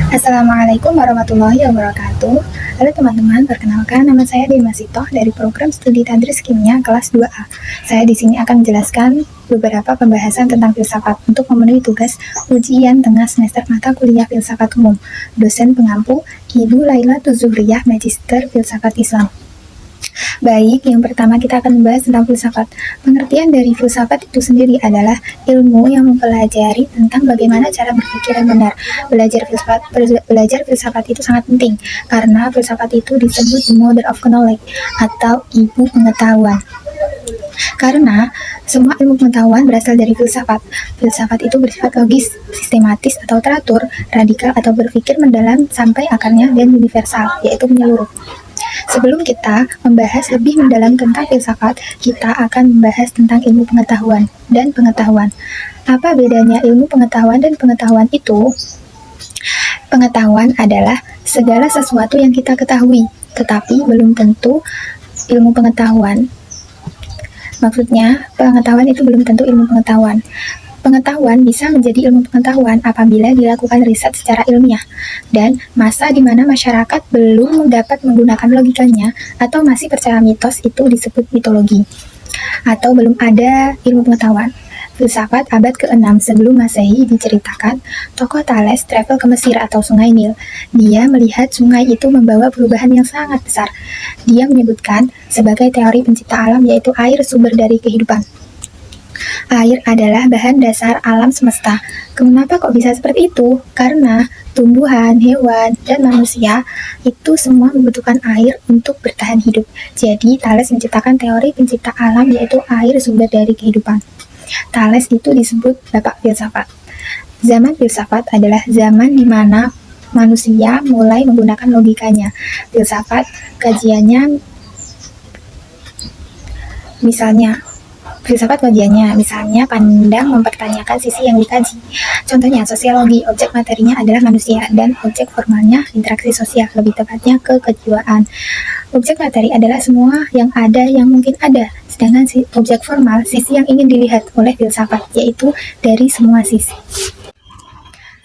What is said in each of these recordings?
Assalamualaikum warahmatullahi wabarakatuh. Halo teman-teman, perkenalkan nama saya Dewi Sitoh dari program studi Tadris Kimia kelas 2A. Saya di sini akan menjelaskan beberapa pembahasan tentang filsafat untuk memenuhi tugas ujian tengah semester mata kuliah filsafat umum. Dosen pengampu Ibu Laila Tuzuhriyah, Magister Filsafat Islam. Baik, yang pertama kita akan membahas tentang filsafat. Pengertian dari filsafat itu sendiri adalah ilmu yang mempelajari tentang bagaimana cara berpikir yang benar. Belajar filsafat itu sangat penting karena filsafat itu disebut the mother of knowledge atau ibu pengetahuan. Karena semua ilmu pengetahuan berasal dari filsafat. Filsafat itu bersifat logis, sistematis atau teratur, radikal atau berpikir mendalam sampai akarnya dan universal, yaitu menyeluruh. Sebelum kita membahas lebih mendalam tentang filsafat, kita akan membahas tentang ilmu pengetahuan dan pengetahuan. Apa bedanya ilmu pengetahuan dan pengetahuan itu? Pengetahuan adalah segala sesuatu yang kita ketahui, tetapi belum tentu ilmu pengetahuan. Maksudnya, pengetahuan itu belum tentu ilmu pengetahuan. Pengetahuan bisa menjadi ilmu pengetahuan apabila dilakukan riset secara ilmiah, dan masa di mana masyarakat belum dapat menggunakan logikanya atau masih percaya mitos itu disebut mitologi, atau belum ada ilmu pengetahuan. Filsafat abad ke-6 sebelum Masehi diceritakan, tokoh Thales travel ke Mesir atau Sungai Nil. Dia melihat sungai itu membawa perubahan yang sangat besar. Dia menyebutkan sebagai teori pencipta alam, yaitu air sumber dari kehidupan. Air adalah bahan dasar alam semesta. Kenapa kok bisa seperti itu? Karena tumbuhan, hewan, dan manusia itu semua membutuhkan air untuk bertahan hidup. Jadi, Thales menciptakan teori pencipta alam, yaitu air sumber dari kehidupan. Thales itu disebut bapak filsafat. Zaman filsafat adalah zaman di mana manusia mulai menggunakan logikanya. Filsafat kajiannya misalnya pandang mempertanyakan sisi yang dikaji. Contohnya, sosiologi, objek materinya adalah manusia, dan objek formalnya interaksi sosial, lebih tepatnya kejiwaan. Objek materi adalah semua yang ada yang mungkin ada, sedangkan objek formal, sisi yang ingin dilihat oleh filsafat, yaitu dari semua sisi.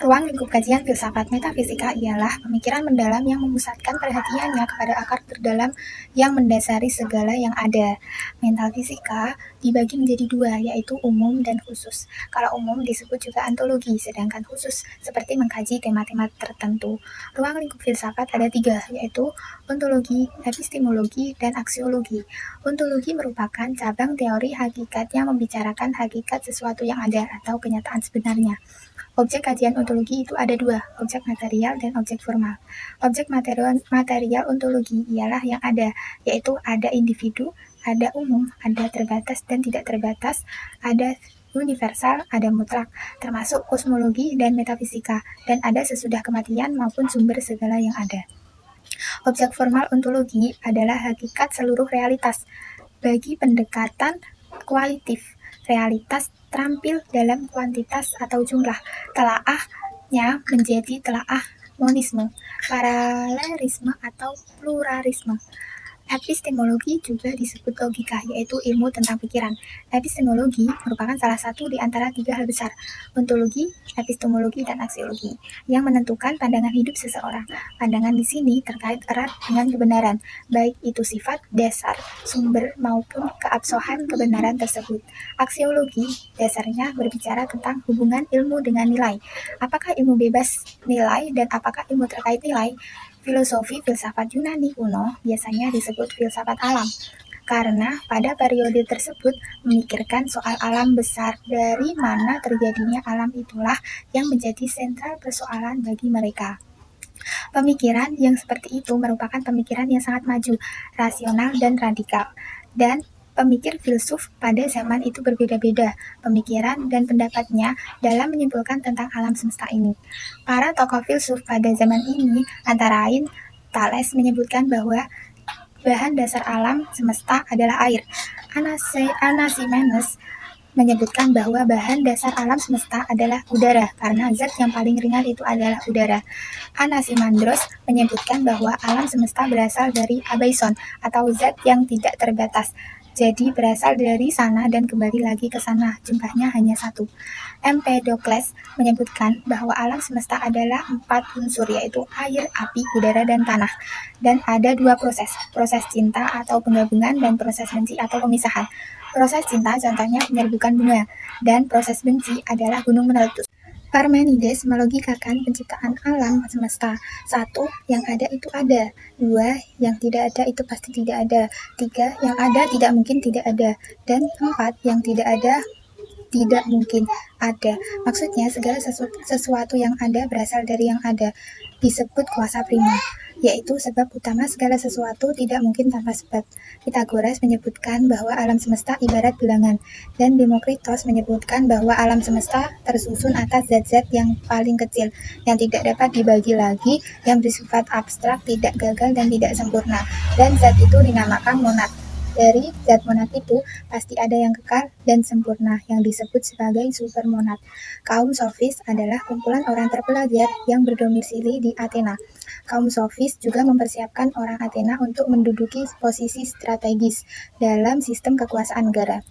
Ruang lingkup kajian filsafat metafisika ialah pemikiran mendalam yang memusatkan perhatiannya kepada akar terdalam yang mendasari segala yang ada. Mental fisika dibagi menjadi dua, yaitu umum dan khusus. Kalau umum disebut juga ontologi, sedangkan khusus seperti mengkaji tema-tema tertentu. Ruang lingkup filsafat ada tiga, yaitu ontologi, epistemologi, dan aksiologi. Ontologi merupakan cabang teori hakikat yang membicarakan hakikat sesuatu yang ada atau kenyataan sebenarnya. Objek kajian ontologi itu ada dua, objek material dan objek formal. Objek material ontologi ialah yang ada, yaitu ada individu, ada umum, ada terbatas dan tidak terbatas, ada universal, ada mutlak, termasuk kosmologi dan metafisika, dan ada sesudah kematian maupun sumber segala yang ada. Objek formal ontologi adalah hakikat seluruh realitas. Bagi pendekatan kualitatif, realitas terampil dalam kuantitas atau jumlah. Telaahnya menjadi telaah monisme, paralelisme atau pluralisme. Epistemologi juga disebut logika, yaitu ilmu tentang pikiran. Epistemologi merupakan salah satu di antara tiga hal besar, ontologi, epistemologi, dan aksiologi, yang menentukan pandangan hidup seseorang. Pandangan di sini terkait erat dengan kebenaran, baik itu sifat, dasar, sumber, maupun keabsahan kebenaran tersebut. Aksiologi dasarnya berbicara tentang hubungan ilmu dengan nilai. Apakah ilmu bebas nilai dan apakah ilmu terkait nilai? Filosofi filsafat Yunani kuno biasanya disebut filsafat alam, karena pada periode tersebut memikirkan soal alam besar, dari mana terjadinya alam itulah yang menjadi sentral persoalan bagi mereka. Pemikiran yang seperti itu merupakan pemikiran yang sangat maju, rasional, dan radikal, dan pemikir filsuf pada zaman itu berbeda-beda pemikiran dan pendapatnya dalam menyimpulkan tentang alam semesta ini. Para tokoh filsuf pada zaman ini antara lain Thales menyebutkan bahwa bahan dasar alam semesta adalah air. Anaximenes menyebutkan bahwa bahan dasar alam semesta adalah udara, karena zat yang paling ringan itu adalah udara. Anaximandros menyebutkan bahwa alam semesta berasal dari abaison, atau zat yang tidak terbatas. Jadi berasal dari sana dan kembali lagi ke sana, jumlahnya hanya satu. Empedokles menyebutkan bahwa alam semesta adalah 4 unsur, yaitu air, api, udara, dan tanah. Dan ada 2 proses, proses cinta atau penggabungan dan proses benci atau pemisahan. Proses cinta contohnya penyerbukan bunga, dan proses benci adalah gunung meletus. Parmenides melogikakan penciptaan alam semesta. 1. Yang ada itu ada. 2. Yang tidak ada itu pasti tidak ada. 3. Yang ada tidak mungkin tidak ada. Dan 4. Yang tidak ada tidak mungkin ada. Maksudnya segala sesuatu yang ada berasal dari yang ada. Disebut kuasa prima, yaitu sebab utama segala sesuatu tidak mungkin tanpa sebab. Pythagoras menyebutkan bahwa alam semesta ibarat bilangan, dan Demokritos menyebutkan bahwa alam semesta tersusun atas zat-zat yang paling kecil, yang tidak dapat dibagi lagi, yang bersifat abstrak, tidak gagal, dan tidak sempurna. Dan zat itu dinamakan monad. Dari zat monad itu pasti ada yang kekal dan sempurna yang disebut sebagai supermonad. Kaum sofis adalah kumpulan orang terpelajar yang berdomisili di Athena. Kaum sofis juga mempersiapkan orang Athena untuk menduduki posisi strategis dalam sistem kekuasaan negara.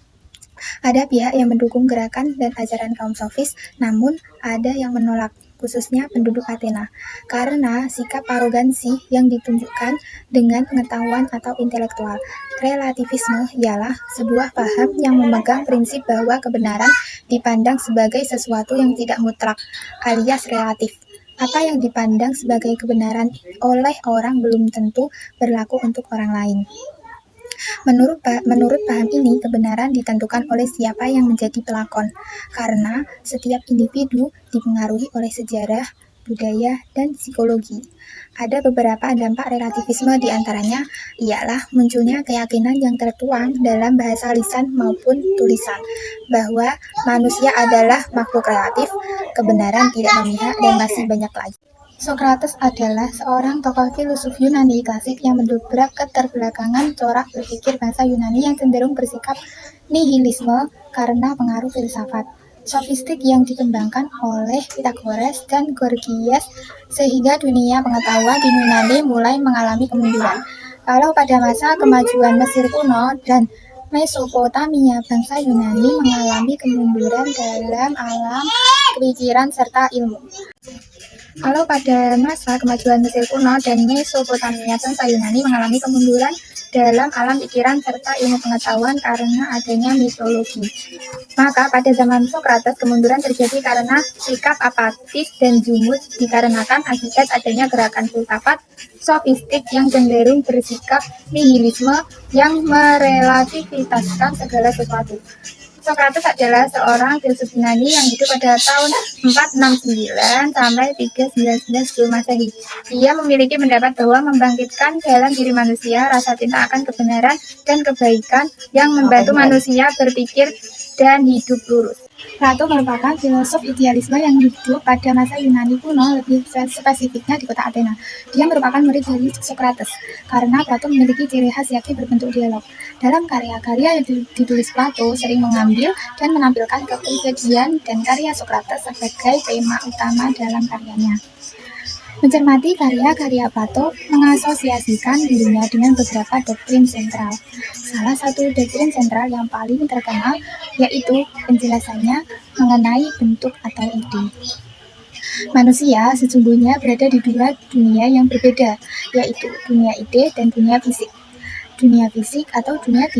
Ada pihak yang mendukung gerakan dan ajaran kaum sofis, namun ada yang menolak, khususnya penduduk Athena, karena sikap arogansi yang ditunjukkan dengan pengetahuan atau intelektual. Relativisme ialah sebuah paham yang memegang prinsip bahwa kebenaran dipandang sebagai sesuatu yang tidak mutlak, alias relatif. Apa yang dipandang sebagai kebenaran oleh orang belum tentu berlaku untuk orang lain. Menurut paham ini, kebenaran ditentukan oleh siapa yang menjadi pelakon, karena setiap individu dipengaruhi oleh sejarah, budaya, dan psikologi. Ada beberapa dampak relativisme, diantaranya ialah munculnya keyakinan yang tertuang dalam bahasa lisan maupun tulisan, bahwa manusia adalah makhluk relatif, kebenaran tidak memihak, dan masih banyak lagi. Socrates adalah seorang tokoh filosof Yunani klasik yang mendobrak keterbelakangan corak berpikir bangsa Yunani yang cenderung bersikap nihilisme karena pengaruh filsafat sofistik yang dikembangkan oleh Pythagoras dan Gorgias, sehingga dunia pengetahuan di Yunani mulai mengalami kemunduran. Kalau pada masa kemajuan Mesir kuno dan Mesopotamia, bangsa Yunani mengalami kemunduran dalam alam pikiran serta ilmu. Kalau pada masa kemajuan Mesir kuno dan Mesopotamia, bangsa Yunani mengalami kemunduran dalam alam pikiran serta ilmu pengetahuan karena adanya mitologi. Maka pada zaman Socrates, kemunduran terjadi karena sikap apatis dan jumud dikarenakan akibat adanya gerakan filsafat sofistik yang cenderung bersikap nihilisme yang merelativitaskan segala sesuatu. Socrates adalah seorang filsuf Yunani yang hidup pada tahun 469 sampai 399 sebelum Masehi. Ia memiliki pendapat bahwa membangkitkan dalam diri manusia rasa cinta akan kebenaran dan kebaikan yang membantu manusia berpikir dan hidup lurus. Plato merupakan filosof idealisme yang hidup pada masa Yunani kuno, lebih spesifiknya di kota Athena. Dia merupakan murid dari Socrates, karena Plato memiliki ciri khas yakni berbentuk dialog. Dalam karya-karya yang ditulis Plato sering mengambil dan menampilkan kepribadian dan karya Socrates sebagai tema utama dalam karyanya. Mencermati karya-karya Plato mengasosiasikan dirinya dengan beberapa doktrin sentral. Salah satu doktrin sentral yang paling terkenal yaitu penjelasannya mengenai bentuk atau ide. Manusia sesungguhnya berada di dua dunia yang berbeda, yaitu dunia ide dan dunia fisik. Dunia fisik atau dunia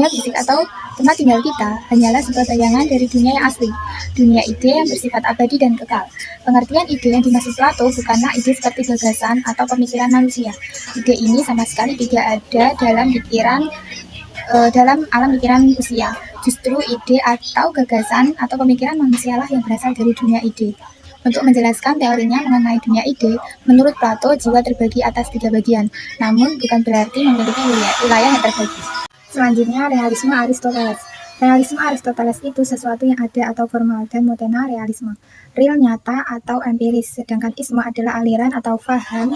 fisik atau tempat tinggal kita hanyalah sebuah bayangan dari dunia yang asli, dunia ide yang bersifat abadi dan kekal. Pengertian ide yang dimaksud Plato bukanlah ide seperti gagasan atau pemikiran manusia. Ide ini sama sekali tidak ada dalam alam pikiran manusia. Justru ide atau gagasan atau pemikiran manusialah yang berasal dari dunia ide. Untuk menjelaskan teorinya mengenai dunia ide, menurut Plato jiwa terbagi atas 3 bagian, namun bukan berarti memiliki wilayah yang terbagi. Selanjutnya, realisme Aristoteles. Realisme Aristoteles itu sesuatu yang ada atau formal, dan motena realisme, real nyata atau empiris, sedangkan isme adalah aliran atau faham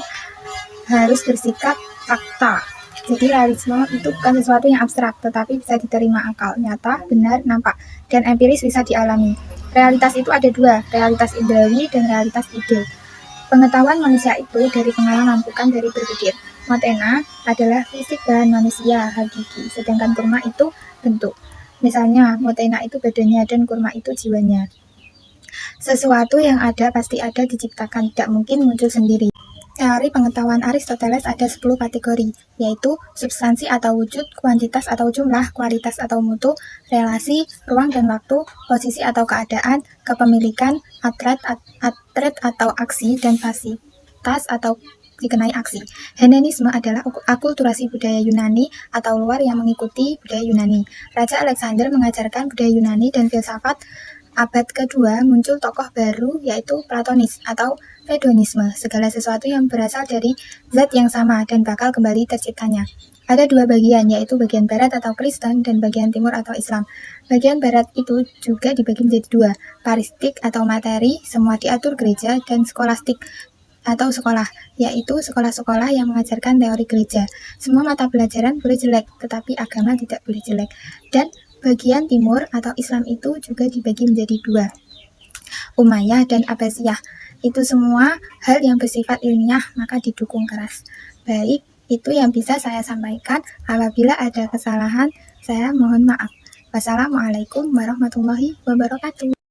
harus bersikap fakta. Jadi realisme itu bukan sesuatu yang abstrak, tetapi bisa diterima akal, nyata, benar, nampak, dan empiris bisa dialami. Realitas itu ada 2, realitas indrawi dan realitas ide. Pengetahuan manusia itu dari pengalaman, bukan dari berpikir. Motena adalah fisik bahan manusia hakiki, sedangkan kurma itu bentuk. Misalnya, Motena itu badannya dan kurma itu jiwanya. Sesuatu yang ada pasti ada diciptakan, tidak mungkin muncul sendiri. Teori pengetahuan Aristoteles ada 10 kategori, yaitu substansi atau wujud, kuantitas atau jumlah, kualitas atau mutu, relasi, ruang dan waktu, posisi atau keadaan, kepemilikan, atlet atau aksi, dan fasilitas atau dikenai aksi. Hellenisme adalah akulturasi budaya Yunani atau luar yang mengikuti budaya Yunani. Raja Alexander mengajarkan budaya Yunani dan filsafat. Abad kedua muncul tokoh baru yaitu Platonis atau hedonisme, segala sesuatu yang berasal dari zat yang sama dan bakal kembali terciptanya. Ada dua bagian, yaitu bagian barat atau Kristen dan bagian timur atau Islam. Bagian barat itu juga dibagi menjadi dua, paristik atau materi, semua diatur gereja, dan skolastik atau sekolah, yaitu sekolah-sekolah yang mengajarkan teori gereja. Semua mata pelajaran boleh jelek, tetapi agama tidak boleh jelek. Dan bagian timur atau Islam itu juga dibagi menjadi dua, Umayyah dan Abbasiyah. Itu semua hal yang bersifat ilmiah maka didukung keras. Baik, itu yang bisa saya sampaikan. Apabila ada kesalahan, saya mohon maaf. Wassalamualaikum warahmatullahi wabarakatuh.